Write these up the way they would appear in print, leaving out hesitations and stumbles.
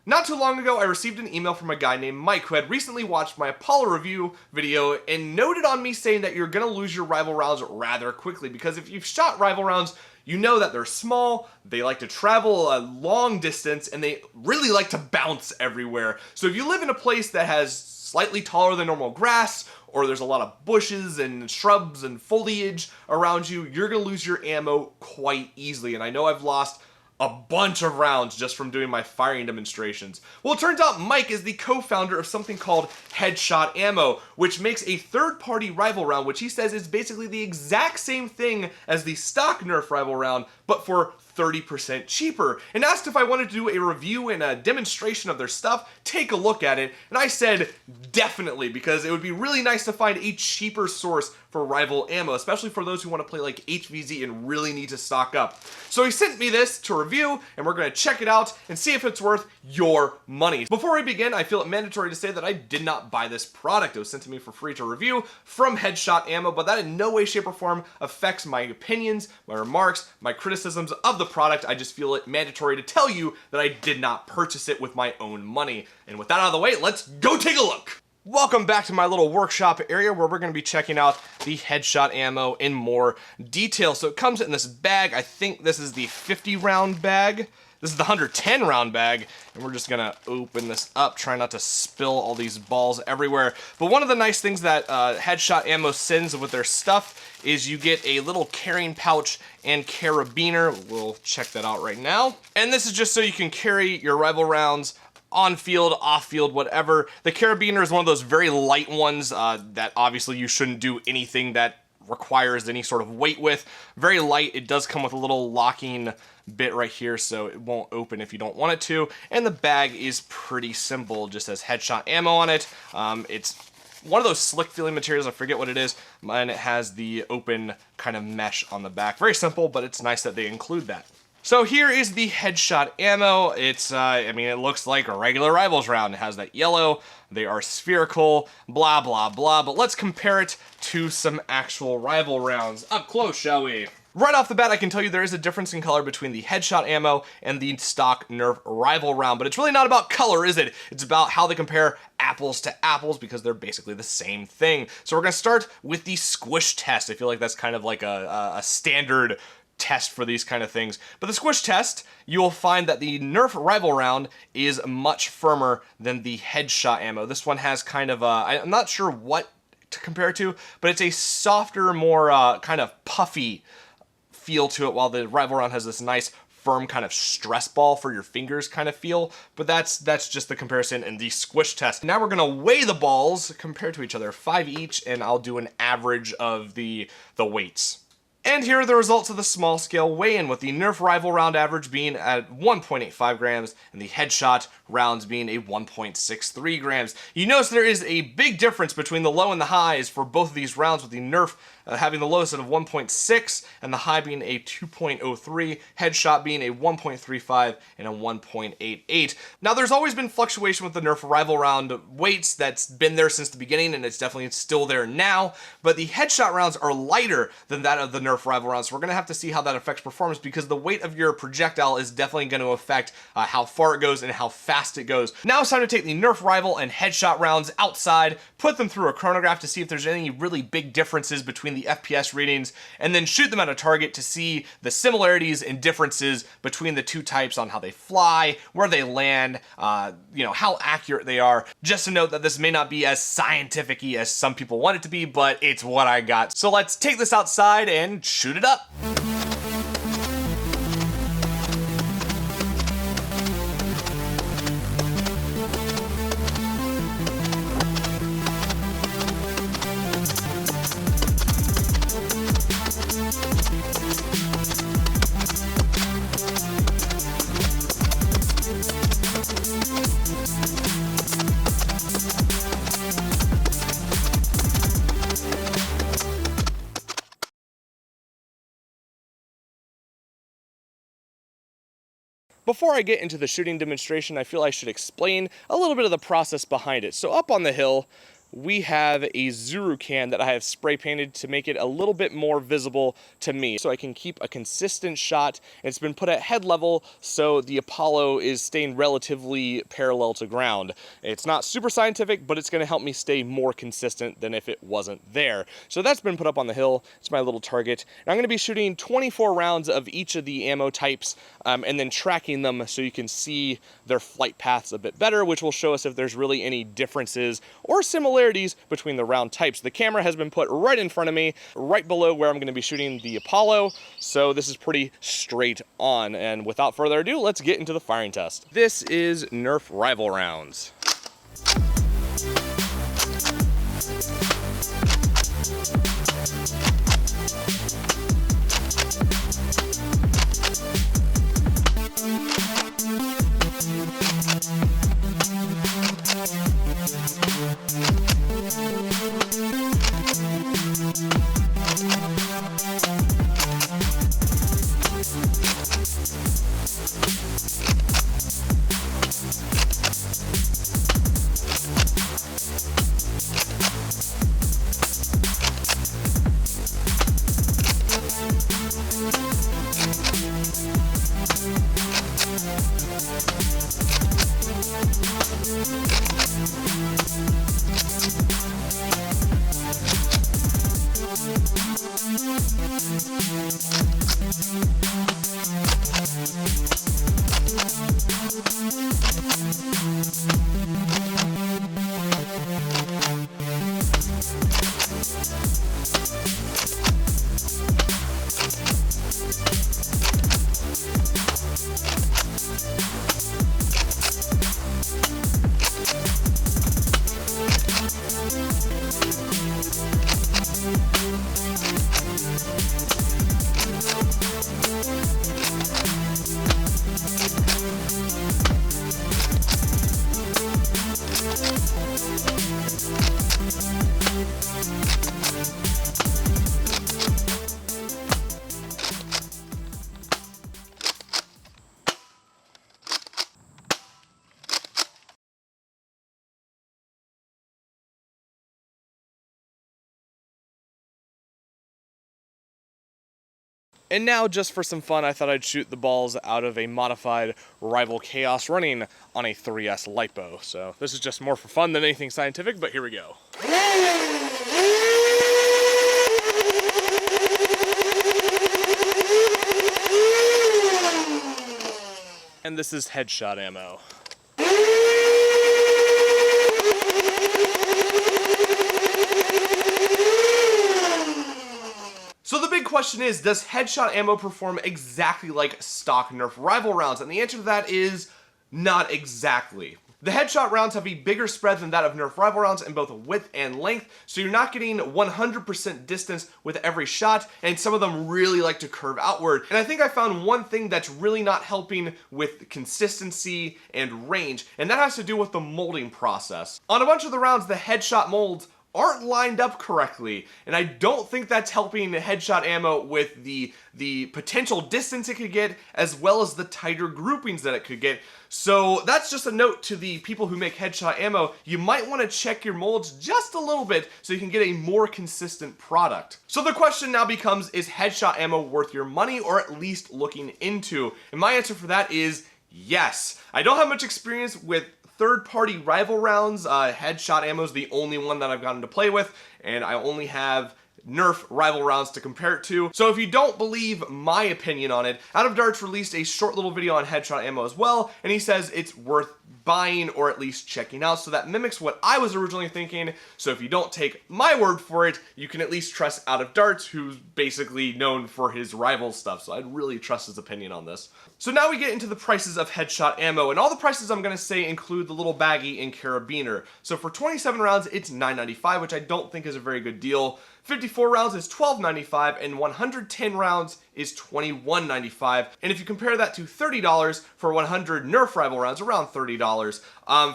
Not too long ago, I received an email from a guy named Mike who had recently watched my Apollo review video and noted on me saying that you're gonna lose your rival rounds rather quickly, because if you've shot rival rounds, you know that they're small, they like to travel a long distance, and they really like to bounce everywhere. So if you live in a place that has slightly taller than normal grass, or there's a lot of bushes and shrubs and foliage around you, you're gonna lose your ammo quite easily. And I know I've lost a bunch of rounds just from doing my firing demonstrations. Well, it turns out Mike is the co-founder of something called Headshot Ammo, which makes a third-party rival round, which he says is basically the exact same thing as the stock Nerf rival round, but for 30% cheaper, and asked if I wanted to do a review and a demonstration of their stuff, take a look at it, and I said definitely, because it would be really nice to find a cheaper source for rival ammo, especially for those who want to play like HVZ and really need to stock up. So he sent me this to review, and we're going to check it out and see if it's worth your money. Before we begin, I feel it mandatory to say that I did not buy this product. It was sent to me for free to review from Headshot Ammo, but that in no way, shape, or form affects my opinions, my remarks, my criticisms of the product. I just feel it mandatory to tell you that I did not purchase it with my own money. And with that out of the way, let's go take a look. Welcome back to my little workshop area where we're going to be checking out the Headshot Ammo in more detail. So it comes in this bag. I think this is the 50 round bag. This is the 110 round bag, and we're just gonna open this up, try not to spill all these balls everywhere. But one of the nice things that Headshot Ammo sends with their stuff is you get a little carrying pouch and carabiner. We'll check that out right now. And this is just so you can carry your rival rounds on field, off field, whatever. The carabiner is one of those very light ones that obviously you shouldn't do anything that requires any sort of weight with. Very light. It does come with a little locking bit right here, so it won't open if you don't want it to. And the bag is pretty simple, just has Headshot Ammo on it. It's one of those slick feeling materials, I forget what it is, and it has the open kind of mesh on the back. Very simple, but it's nice that they include that. So here is the Headshot Ammo. It's, I mean, it looks like a regular Rivals round. It has that yellow, they are spherical, blah, blah, blah, but let's compare it to some actual rival rounds. Up close, shall we? Right off the bat, I can tell you there is a difference in color between the Headshot Ammo and the stock Nerf rival round, but it's really not about color, is it? It's about how they compare apples to apples, because they're basically the same thing. So we're gonna start with the squish test. I feel like that's kind of like a standard test for these kind of things. But the squish test, you will find that the Nerf rival round is much firmer than the Headshot Ammo. This one has kind of I'm not sure what to compare it to, but it's a softer, more kind of puffy feel to it, while the rival round has this nice firm kind of stress ball for your fingers kind of feel. But that's just the comparison in the squish test. Now we're gonna weigh the balls compared to each other, 5 each, and I'll do an average of the weights. And here are the results of the small scale weigh-in, with the Nerf rival round average being at 1.85 grams and the Headshot rounds being a 1.63 grams. You notice there is a big difference between the low and the highs for both of these rounds, with the Nerf having the lowest of 1.6 and the high being a 2.03, Headshot being a 1.35 and a 1.88. Now there's always been fluctuation with the Nerf rival round weights. That's been there since the beginning, and it's definitely still there now, but the Headshot rounds are lighter than that of the Nerf rival rounds, so we're going to have to see how that affects performance, because the weight of your projectile is definitely going to affect how far it goes and how fast it goes. Now it's time to take the Nerf rival and Headshot rounds outside, put them through a chronograph to see if there's any really big differences between the FPS readings, and then shoot them at a target to see the similarities and differences between the two types on how they fly, where they land, you know, how accurate they are. Just to note that this may not be as scientific-y as some people want it to be, but it's what I got. So let's take this outside and shoot it up. Before I get into the shooting demonstration, I feel I should explain a little bit of the process behind it. So up on the hill, we have a Zuru can that I have spray painted to make it a little bit more visible to me so I can keep a consistent shot. It's been put at head level so the Apollo is staying relatively parallel to ground. It's not super scientific, but it's going to help me stay more consistent than if it wasn't there. So that's been put up on the hill. It's my little target. And I'm going to be shooting 24 rounds of each of the ammo types and then tracking them so you can see their flight paths a bit better, which will show us if there's really any differences or similarities between the round types. The camera has been put right in front of me, right below where I'm going to be shooting the Apollo, so this is pretty straight on. And without further ado, let's get into the firing test. This is Nerf Rival Rounds. And now, just for some fun, I thought I'd shoot the balls out of a modified Rival Chaos running on a 3S LiPo. So this is just more for fun than anything scientific, but here we go. And this is headshot ammo. So the big question is, does headshot ammo perform exactly like stock Nerf Rival rounds? And the answer to that is not exactly. The headshot rounds have a bigger spread than that of Nerf Rival rounds in both width and length, so you're not getting 100% distance with every shot, and some of them really like to curve outward. And I think I found one thing that's really not helping with consistency and range, and that has to do with the molding process. On a bunch of the rounds, the headshot molds aren't lined up correctly, and I don't think that's helping headshot ammo with the potential distance it could get, as well as the tighter groupings that it could get. So that's just a note to the people who make headshot ammo. You might want to check your molds just a little bit so you can get a more consistent product. So the question now becomes, is headshot ammo worth your money, or at least looking into? And my answer for that is yes. I don't have much experience with third-party Rival rounds. Headshot ammo is the only one that I've gotten to play with, and I only have Nerf Rival rounds to compare it to. So if you don't believe my opinion on it, Out of Darts released a short little video on headshot ammo as well, and he says it's worth buying or at least checking out. So that mimics what I was originally thinking. So if you don't take my word for it, you can at least trust Out of Darts, who's basically known for his Rival stuff. So I'd really trust his opinion on this. So now we get into the prices of headshot ammo, and all the prices I'm going to say include the little baggie and carabiner. So for 27 rounds, it's $9.95, which I don't think is a very good deal. 54 rounds is $12.95, and 110 rounds is $21.95. And if you compare that to $30 for 100 Nerf Rival rounds, around $30, $30.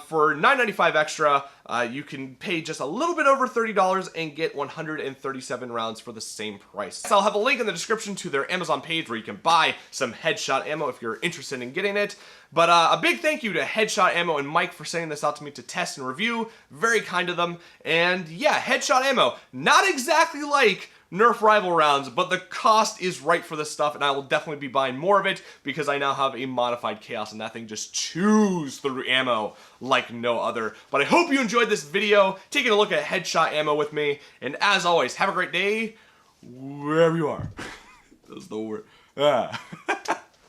For $9.95 extra, you can pay just a little bit over $30 and get 137 rounds for the same price. So I'll have a link in the description to their Amazon page where you can buy some Headshot ammo if you're interested in getting it. But a big thank you to Headshot Ammo and Mike for sending this out to me to test and review. Very kind of them. And yeah, Headshot Ammo, not exactly like Nerf rival rounds, but the cost is right for this stuff, and I will definitely be buying more of it because I now have a modified Chaos, and that thing just chews through ammo like no other. But I hope you enjoyed this video, taking a look at Headshot Ammo with me, and as always, have a great day wherever you are. That's the word.